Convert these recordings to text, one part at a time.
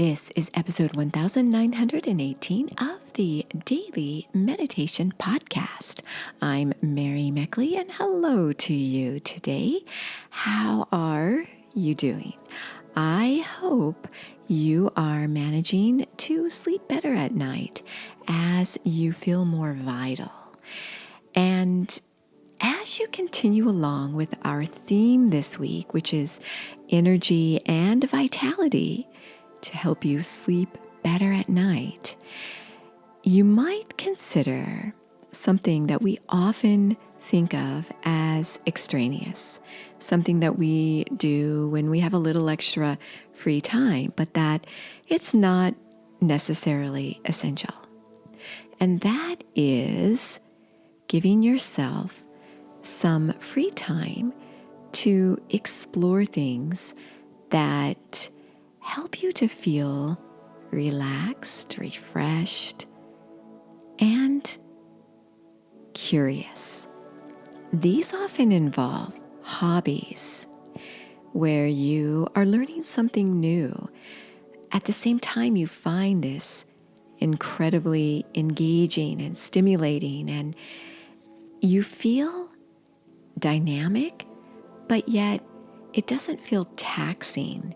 This is episode 1918 of the Daily Meditation Podcast. I'm Mary Meckley, and hello to you today. How are you doing? I hope you are managing to sleep better at night as you feel more vital. And as you continue along with our theme this week, which is energy and vitality, to help you sleep better at night, you might consider something that we often think of as extraneous, something that we do when we have a little extra free time, but that it's not necessarily essential. And that is giving yourself some free time to explore things that help you to feel relaxed, refreshed, and curious. These often involve hobbies where you are learning something new. At the same time, you find this incredibly engaging and stimulating, and you feel dynamic, but yet it doesn't feel taxing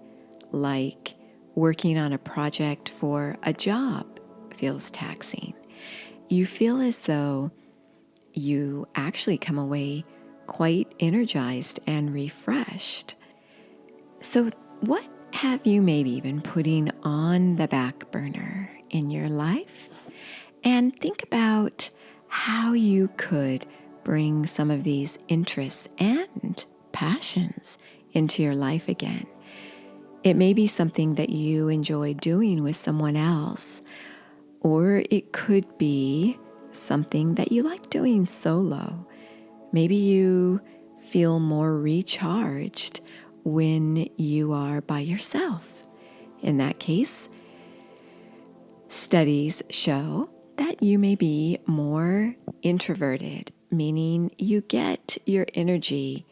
like working on a project for a job feels taxing. You feel as though you actually come away quite energized and refreshed. So what have you maybe been putting on the back burner in your life? And think about how you could bring some of these interests and passions into your life again. It may be something that you enjoy doing with someone else, or it could be something that you like doing solo. Maybe you feel more recharged when you are by yourself. In that case, studies show that you may be more introverted, meaning you get your energy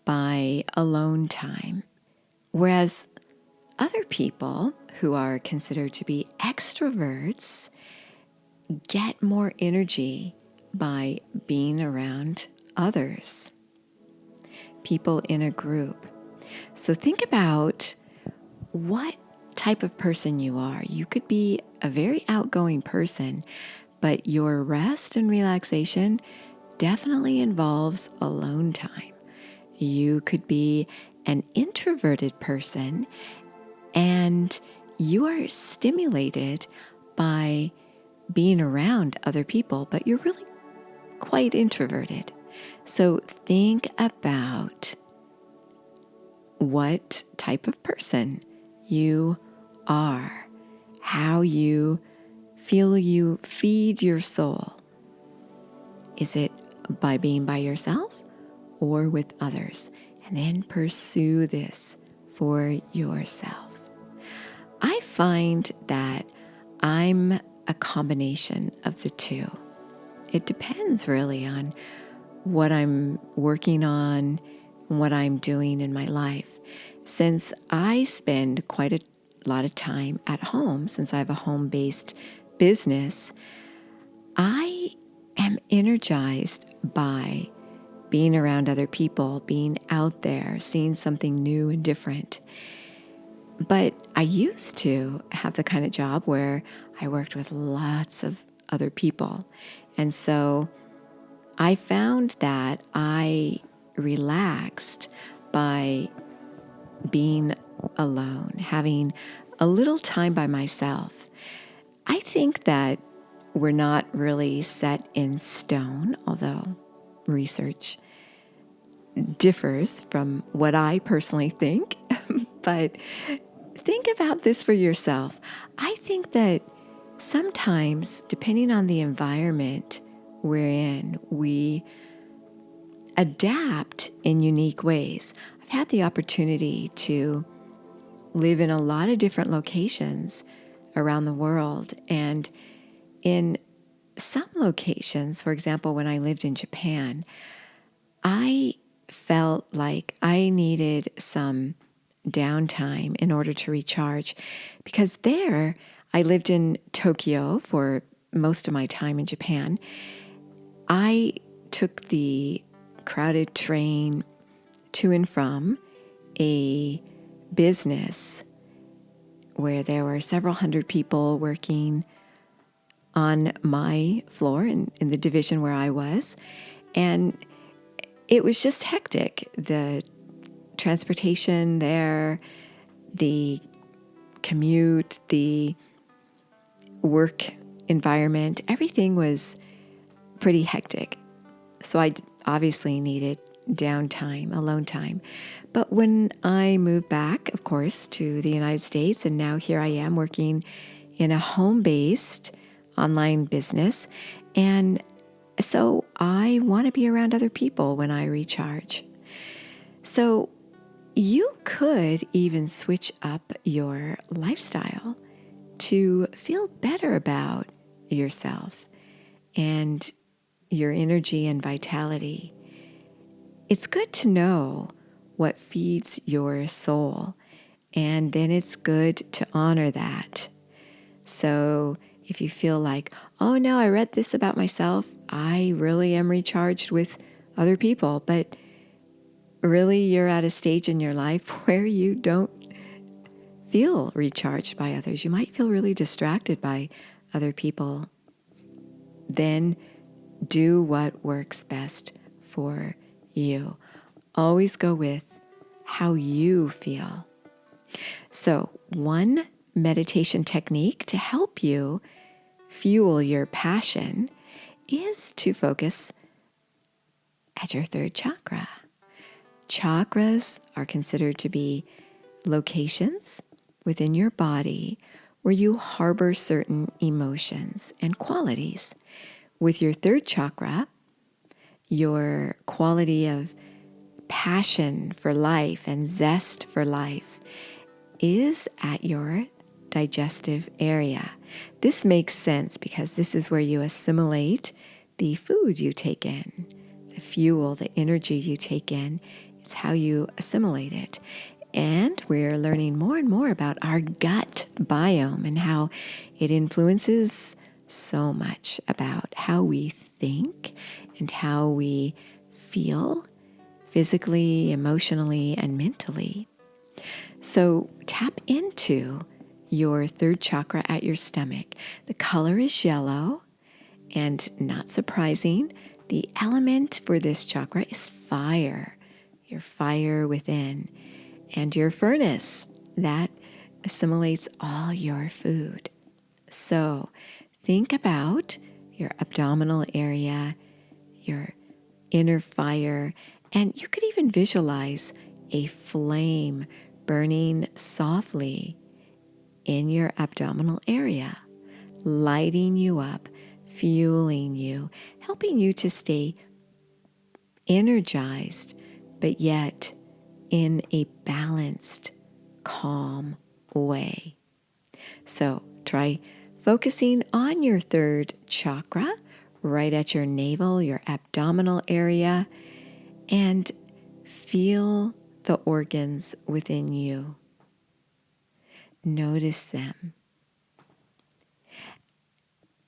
by alone time, whereas other people who are considered to be extroverts get more energy by being around others, people in a group. So think about what type of person you are. You could be a very outgoing person, but your rest and relaxation definitely involves alone time. You could be an introverted person, and you are stimulated by being around other people, but you're really quite introverted. So think about what type of person you are, how you feel you feed your soul. Is it by being by yourself or with others? And then pursue this for yourself. I find that I'm a combination of the two. It depends really on what I'm working on, what I'm doing in my life. Since I spend quite a lot of time at home, since I have a home-based business, I am energized by being around other people, being out there, seeing something new and different. But I used to have the kind of job where I worked with lots of other people. And so I found that I relaxed by being alone, having a little time by myself. I think that we're not really set in stone, although research differs from what I personally think. But think about this for yourself. I think that sometimes, depending on the environment we're in, we adapt in unique ways. I've had the opportunity to live in a lot of different locations around the world. And in some locations, for example, when I lived in Japan, I felt like I needed some downtime in order to recharge. Because there, I lived in Tokyo for most of my time in Japan. I took the crowded train to and from a business where there were several hundred people working on my floor in the division where I was. And it was just hectic. The transportation there, the commute, the work environment, everything was pretty hectic. So I obviously needed downtime, alone time. But when I moved back, of course, to the United States, and now here I am working in a home-based online business, and so I want to be around other people when I recharge. So you could even switch up your lifestyle to feel better about yourself and your energy and vitality. It's good to know what feeds your soul, and then it's good to honor that. So if you feel like, oh no, I read this about myself, I really am recharged with other people, but really you're at a stage in your life where you don't feel recharged by others. You might feel really distracted by other people. Then do what works best for you. Always go with how you feel. So, one meditation technique to help you fuel your passion is to focus at your third chakra. Chakras are considered to be locations within your body where you harbor certain emotions and qualities. With your third chakra, your quality of passion for life and zest for life is at your digestive area. This makes sense because this is where you assimilate the food you take in. The fuel, the energy you take in is how you assimilate it. And we're learning more and more about our gut biome and how it influences so much about how we think and how we feel physically, emotionally, and mentally. So tap into your third chakra at your stomach. The color is yellow, and not surprising, the element for this chakra is fire. Your fire within, and your furnace that assimilates all your food. So think about your abdominal area, your inner fire, and you could even visualize a flame burning softly in your abdominal area, lighting you up, fueling you, helping you to stay energized, but yet in a balanced, calm way. So try focusing on your third chakra, right at your navel, your abdominal area, and feel the organs within you. Notice them.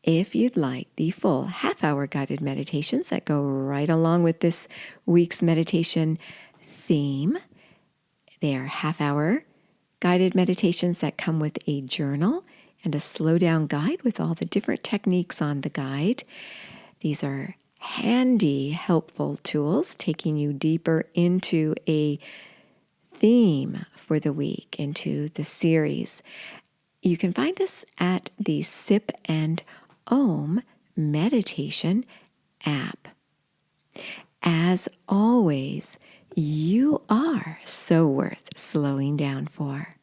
If you'd like the full half-hour guided meditations that go right along with this week's meditation theme, they are half-hour guided meditations that come with a journal and a slow-down guide with all the different techniques on the guide. These are handy, helpful tools taking you deeper into a theme for the week, into the series. You can find this at the Sip and Om meditation app. As always, you are so worth slowing down for.